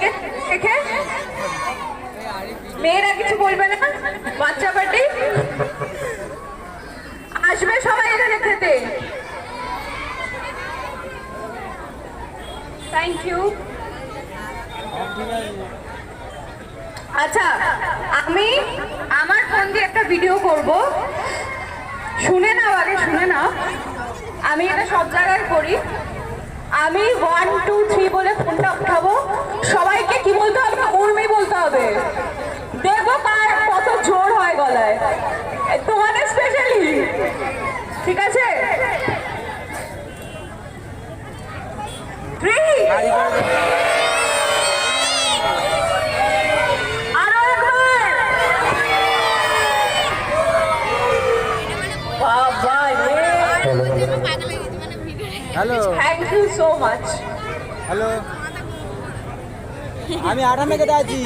থেকে দেখে মেয়েরা কিছু বলবে না? বাচ্চা পার্টি আসবে সবাই এখানে খেতে। Thank you. আচ্ছা, আমি আমার ফোন দিয়ে একটা ভিডিও করব, শুনে নাও আগে, শুনে নাও। আমি এটা সব জায়গায় করি। আমি 1 2 3 বলে ফোনটা উঠাবো, সবাইকে কি বলতে হবে? উর্মি বলতে হবে। দেখবো কার কত জোর হয় গলায়, তোমাদের স্পেশালি। ঠিক আছে? 3 আরো একবার। বাবা রে, hello, thank you so much. Hello, আমি আরামে কেটে আছি।